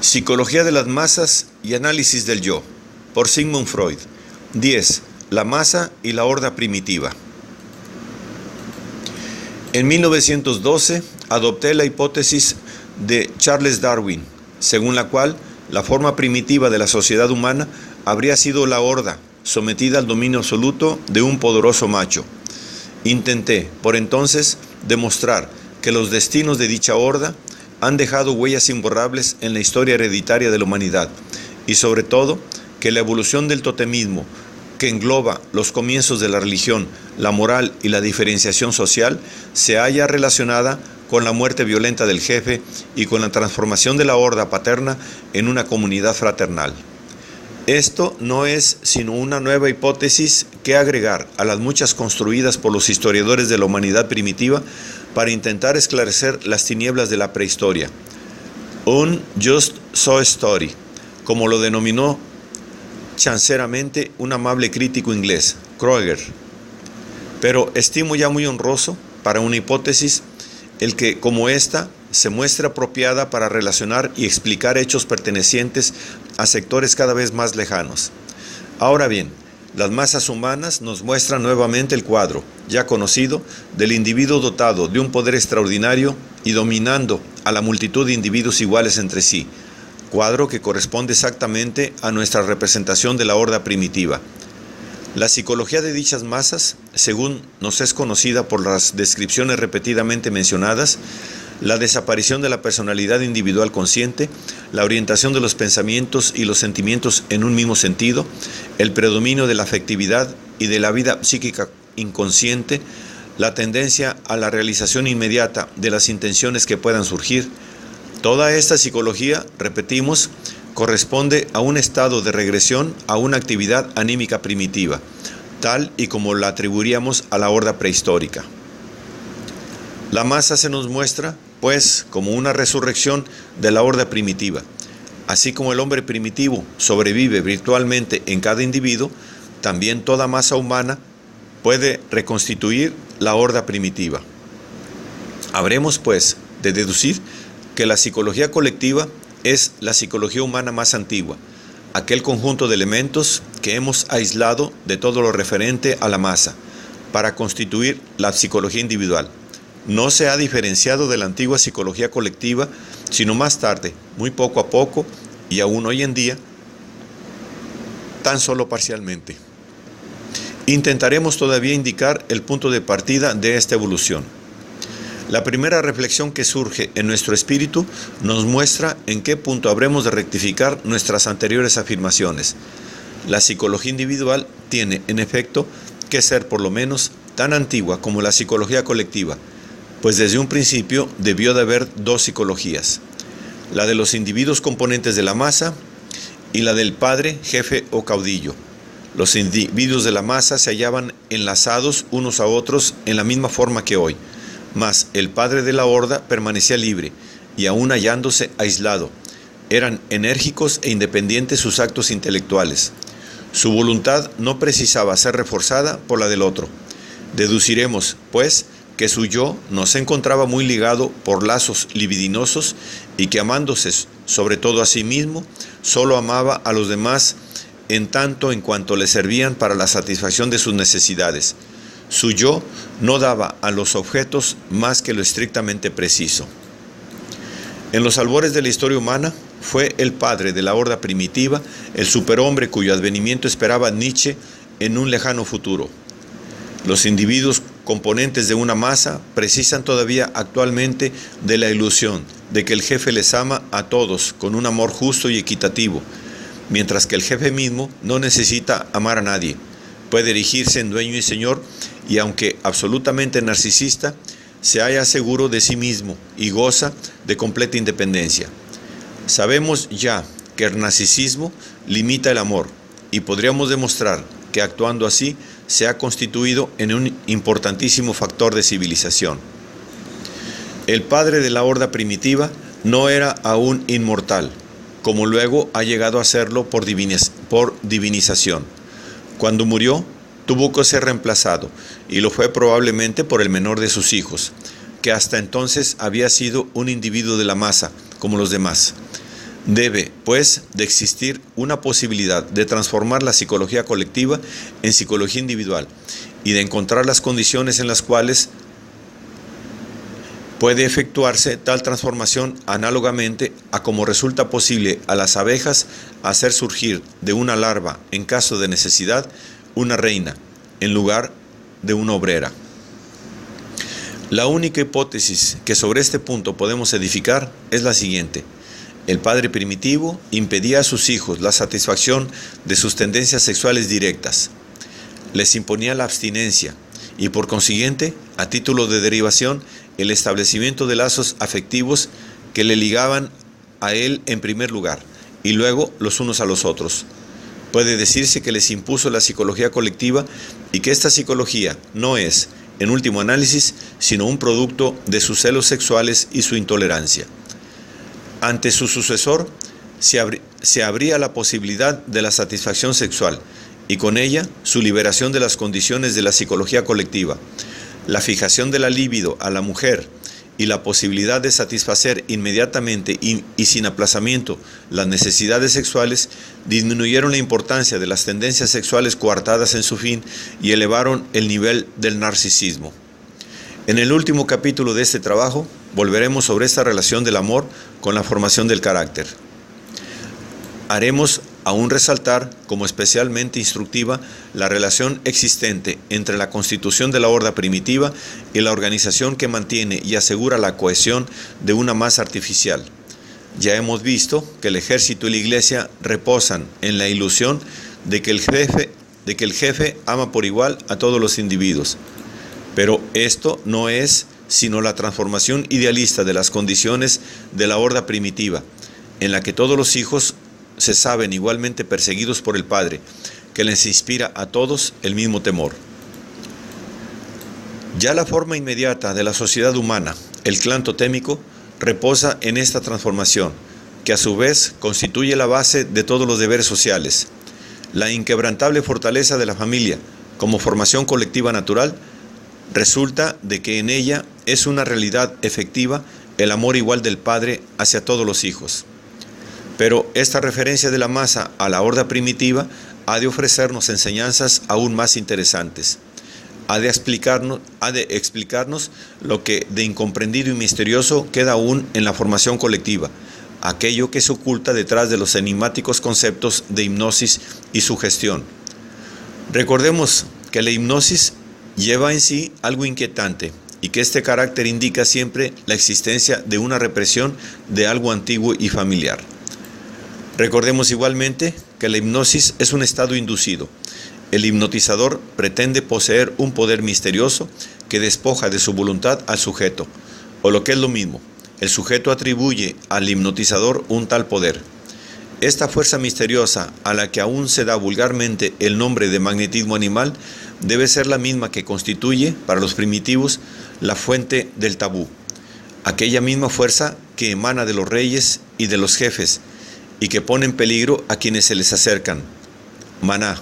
Psicología de las masas y análisis del yo, por Sigmund Freud. 10. La masa y la horda primitiva. En 1912 adopté la hipótesis de Charles Darwin, según la cual la forma primitiva de la sociedad humana habría sido la horda, sometida al dominio absoluto de un poderoso macho. Intenté, por entonces, demostrar que los destinos de dicha horda han dejado huellas imborrables en la historia hereditaria de la humanidad, y sobre todo, que la evolución del totemismo, que engloba los comienzos de la religión, la moral y la diferenciación social, se halla relacionada con la muerte violenta del jefe y con la transformación de la horda paterna en una comunidad fraternal. Esto no es sino una nueva hipótesis que agregar a las muchas construidas por los historiadores de la humanidad primitiva para intentar esclarecer las tinieblas de la prehistoria. Un just so story, como lo denominó chanceramente un amable crítico inglés, Kroeger. Pero estimo ya muy honroso para una hipótesis el que, como esta, se muestre apropiada para relacionar y explicar hechos pertenecientes a sectores cada vez más lejanos. Ahora bien, las masas humanas nos muestran nuevamente el cuadro, ya conocido, del individuo dotado de un poder extraordinario y dominando a la multitud de individuos iguales entre sí, cuadro que corresponde exactamente a nuestra representación de la horda primitiva. La psicología de dichas masas, según nos es conocida por las descripciones repetidamente mencionadas, la desaparición de la personalidad individual consciente, la orientación de los pensamientos y los sentimientos en un mismo sentido, el predominio de la afectividad y de la vida psíquica inconsciente, la tendencia a la realización inmediata de las intenciones que puedan surgir. Toda esta psicología, repetimos, corresponde a un estado de regresión a una actividad anímica primitiva, tal y como la atribuiríamos a la horda prehistórica. La masa se nos muestra, pues, como una resurrección de la horda primitiva. Así como el hombre primitivo sobrevive virtualmente en cada individuo, también toda masa humana puede reconstituir la horda primitiva. Habremos, pues, de deducir que la psicología colectiva es la psicología humana más antigua, aquel conjunto de elementos que hemos aislado de todo lo referente a la masa, para constituir la psicología individual. No se ha diferenciado de la antigua psicología colectiva, sino más tarde, muy poco a poco, y aún hoy en día, tan solo parcialmente. Intentaremos todavía indicar el punto de partida de esta evolución. La primera reflexión que surge en nuestro espíritu nos muestra en qué punto habremos de rectificar nuestras anteriores afirmaciones. La psicología individual tiene, en efecto, que ser por lo menos tan antigua como la psicología colectiva, pues desde un principio debió de haber dos psicologías, la de los individuos componentes de la masa y la del padre, jefe o caudillo. Los individuos de la masa se hallaban enlazados unos a otros en la misma forma que hoy, mas el padre de la horda permanecía libre y aún hallándose aislado. Eran enérgicos e independientes sus actos intelectuales. Su voluntad no precisaba ser reforzada por la del otro. Deduciremos, pues, que su yo no se encontraba muy ligado por lazos libidinosos y que amándose sobre todo a sí mismo, solo amaba a los demás en tanto en cuanto le servían para la satisfacción de sus necesidades. Su yo no daba a los objetos más que lo estrictamente preciso. En los albores de la historia humana, fue el padre de la horda primitiva, el superhombre cuyo advenimiento esperaba Nietzsche en un lejano futuro. Los individuos componentes de una masa precisan todavía actualmente de la ilusión de que el jefe les ama a todos con un amor justo y equitativo, mientras que el jefe mismo no necesita amar a nadie, puede erigirse en dueño y señor y aunque absolutamente narcisista, se halla seguro de sí mismo y goza de completa independencia. Sabemos ya que el narcisismo limita el amor y podríamos demostrar que actuando así se ha constituido en un importantísimo factor de civilización. El padre de la horda primitiva no era aún inmortal, como luego ha llegado a serlo por divinización. Cuando murió, tuvo que ser reemplazado, y lo fue probablemente por el menor de sus hijos, que hasta entonces había sido un individuo de la masa, como los demás. Debe, pues, de existir una posibilidad de transformar la psicología colectiva en psicología individual y de encontrar las condiciones en las cuales puede efectuarse tal transformación análogamente a como resulta posible a las abejas hacer surgir de una larva, en caso de necesidad, una reina, en lugar de una obrera. La única hipótesis que sobre este punto podemos edificar es la siguiente. El padre primitivo impedía a sus hijos la satisfacción de sus tendencias sexuales directas. Les imponía la abstinencia y, por consiguiente, a título de derivación, el establecimiento de lazos afectivos que le ligaban a él en primer lugar y luego los unos a los otros. Puede decirse que les impuso la psicología colectiva y que esta psicología no es, en último análisis, sino un producto de sus celos sexuales y su intolerancia. Ante su sucesor se abría la posibilidad de la satisfacción sexual y con ella su liberación de las condiciones de la psicología colectiva, la fijación de la libido a la mujer y la posibilidad de satisfacer inmediatamente y sin aplazamiento las necesidades sexuales disminuyeron la importancia de las tendencias sexuales coartadas en su fin y elevaron el nivel del narcisismo. En el último capítulo de este trabajo volveremos sobre esta relación del amor con la formación del carácter. Haremos aún resaltar como especialmente instructiva la relación existente entre la constitución de la horda primitiva y la organización que mantiene y asegura la cohesión de una masa artificial. Ya hemos visto que el ejército y la iglesia reposan en la ilusión de que el jefe ama por igual a todos los individuos. Pero esto no es sino la transformación idealista de las condiciones de la horda primitiva, en la que todos los hijos se saben igualmente perseguidos por el Padre, que les inspira a todos el mismo temor. Ya la forma inmediata de la sociedad humana, el clan totémico, reposa en esta transformación, que a su vez constituye la base de todos los deberes sociales. La inquebrantable fortaleza de la familia, como formación colectiva natural, resulta de que en ella es una realidad efectiva el amor igual del Padre hacia todos los hijos. Pero esta referencia de la masa a la horda primitiva ha de ofrecernos enseñanzas aún más interesantes. Ha de explicarnos lo que de incomprendido y misterioso queda aún en la formación colectiva, aquello que se oculta detrás de los enigmáticos conceptos de hipnosis y sugestión. Recordemos que la hipnosis lleva en sí algo inquietante y que este carácter indica siempre la existencia de una represión de algo antiguo y familiar. Recordemos igualmente que la hipnosis es un estado inducido. El hipnotizador pretende poseer un poder misterioso que despoja de su voluntad al sujeto, o lo que es lo mismo, el sujeto atribuye al hipnotizador un tal poder. Esta fuerza misteriosa, a la que aún se da vulgarmente el nombre de magnetismo animal, debe ser la misma que constituye, para los primitivos, la fuente del tabú, aquella misma fuerza que emana de los reyes y de los jefes, y que pone en peligro a quienes se les acercan. Maná.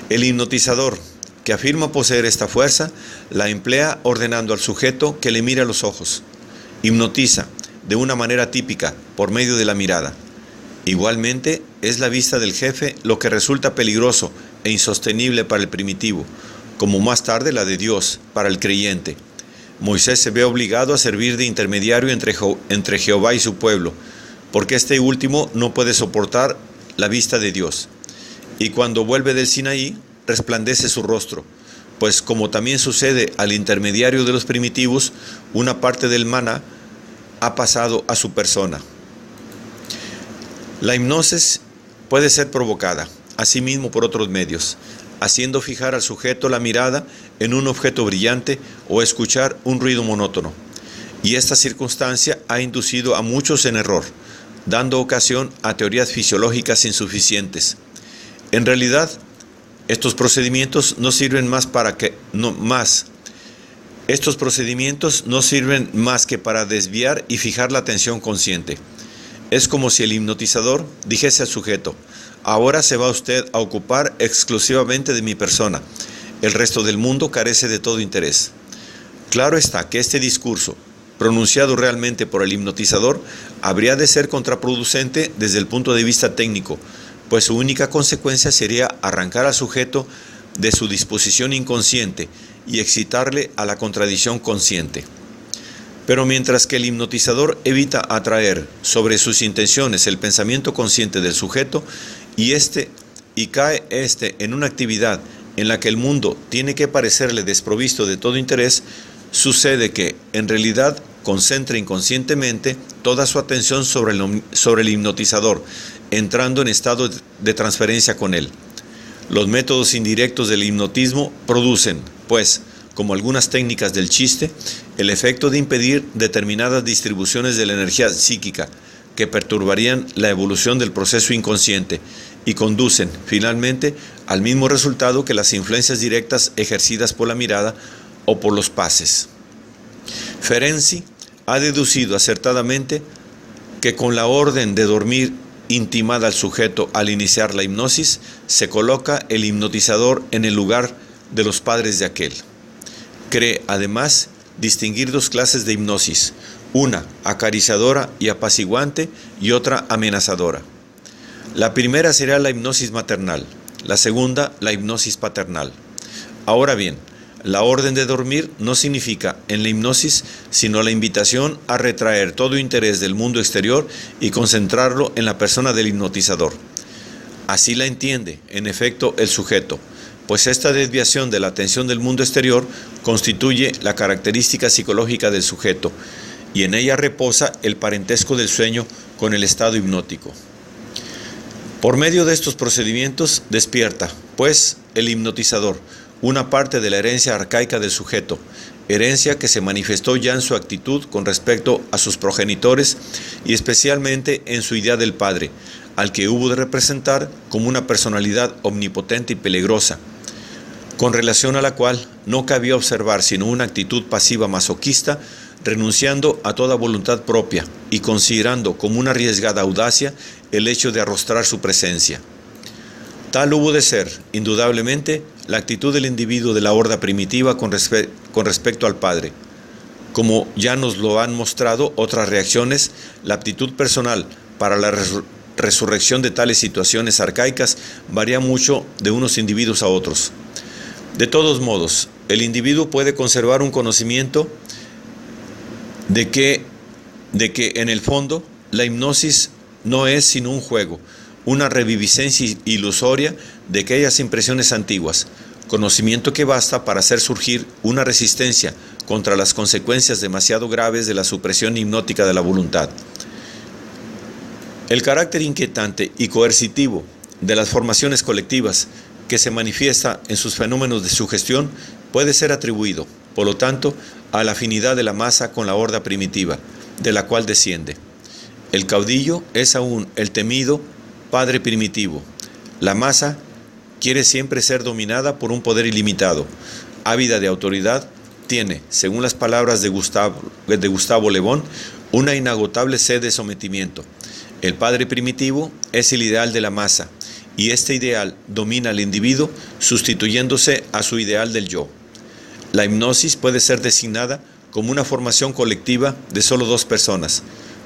El hipnotizador, que afirma poseer esta fuerza, la emplea ordenando al sujeto que le mire a los ojos. Hipnotiza, de una manera típica, por medio de la mirada. Igualmente, es la vista del jefe lo que resulta peligroso e insostenible para el primitivo, como más tarde la de Dios para el creyente. Moisés se ve obligado a servir de intermediario entre Jehová y su pueblo, porque este último no puede soportar la vista de Dios. Y cuando vuelve del Sinaí, resplandece su rostro, pues como también sucede al intermediario de los primitivos, una parte del maná ha pasado a su persona. La hipnosis puede ser provocada, asimismo por otros medios, haciendo fijar al sujeto la mirada en un objeto brillante o escuchar un ruido monótono. Y esta circunstancia ha inducido a muchos en error, dando ocasión a teorías fisiológicas insuficientes. En realidad, estos procedimientos no sirven más que para desviar y fijar la atención consciente. Es como si el hipnotizador dijese al sujeto: ahora se va usted a ocupar exclusivamente de mi persona. El resto del mundo carece de todo interés. Claro está que este discurso, pronunciado realmente por el hipnotizador, habría de ser contraproducente desde el punto de vista técnico, pues su única consecuencia sería arrancar al sujeto de su disposición inconsciente y excitarle a la contradicción consciente. Pero mientras que el hipnotizador evita atraer sobre sus intenciones el pensamiento consciente del sujeto y cae en una actividad en la que el mundo tiene que parecerle desprovisto de todo interés, sucede que, en realidad, concentra inconscientemente toda su atención sobre el hipnotizador, entrando en estado de transferencia con él. Los métodos indirectos del hipnotismo producen, pues, como algunas técnicas del chiste, el efecto de impedir determinadas distribuciones de la energía psíquica que perturbarían la evolución del proceso inconsciente y conducen, finalmente, al mismo resultado que las influencias directas ejercidas por la mirada o por los pases. Ferenczi ha deducido acertadamente que con la orden de dormir intimada al sujeto al iniciar la hipnosis, se coloca el hipnotizador en el lugar de los padres de aquel. Cree, además, distinguir dos clases de hipnosis, una acariciadora y apaciguante y otra amenazadora. La primera sería la hipnosis maternal, la segunda la hipnosis paternal. Ahora bien, la orden de dormir no significa en la hipnosis sino la invitación a retraer todo interés del mundo exterior y concentrarlo en la persona del hipnotizador. Así la entiende, en efecto, el sujeto, pues esta desviación de la atención del mundo exterior constituye la característica psicológica del sujeto, y en ella reposa el parentesco del sueño con el estado hipnótico. Por medio de estos procedimientos despierta, pues, el hipnotizador una parte de la herencia arcaica del sujeto, herencia que se manifestó ya en su actitud con respecto a sus progenitores y especialmente en su idea del padre, al que hubo de representar como una personalidad omnipotente y peligrosa, con relación a la cual no cabía observar sino una actitud pasiva masoquista, renunciando a toda voluntad propia y considerando como una arriesgada audacia el hecho de arrostrar su presencia. Tal hubo de ser, indudablemente, la actitud del individuo de la horda primitiva con respecto al padre. Como ya nos lo han mostrado otras reacciones, la aptitud personal para la resurrección de tales situaciones arcaicas varía mucho de unos individuos a otros. De todos modos, el individuo puede conservar un conocimiento de que en el fondo la hipnosis no es sino un juego, una reviviscencia ilusoria de aquellas impresiones antiguas, conocimiento que basta para hacer surgir una resistencia contra las consecuencias demasiado graves de la supresión hipnótica de la voluntad. El carácter inquietante y coercitivo de las formaciones colectivas que se manifiesta en sus fenómenos de sugestión puede ser atribuido, por lo tanto, a la afinidad de la masa con la horda primitiva, de la cual desciende. El caudillo es aún el temido padre primitivo. La masa quiere siempre ser dominada por un poder ilimitado. Ávida de autoridad, tiene, según las palabras de Gustavo Le Bon, una inagotable sed de sometimiento. El padre primitivo es el ideal de la masa, y este ideal domina al individuo sustituyéndose a su ideal del yo. La hipnosis puede ser designada como una formación colectiva de solo dos personas.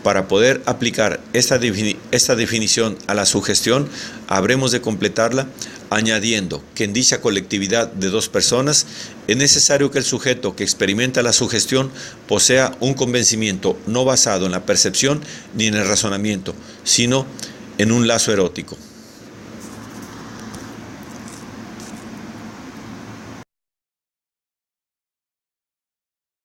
Para poder aplicar esta definición a la sugestión, habremos de completarla añadiendo que en dicha colectividad de dos personas es necesario que el sujeto que experimenta la sugestión posea un convencimiento no basado en la percepción ni en el razonamiento, sino en un lazo erótico.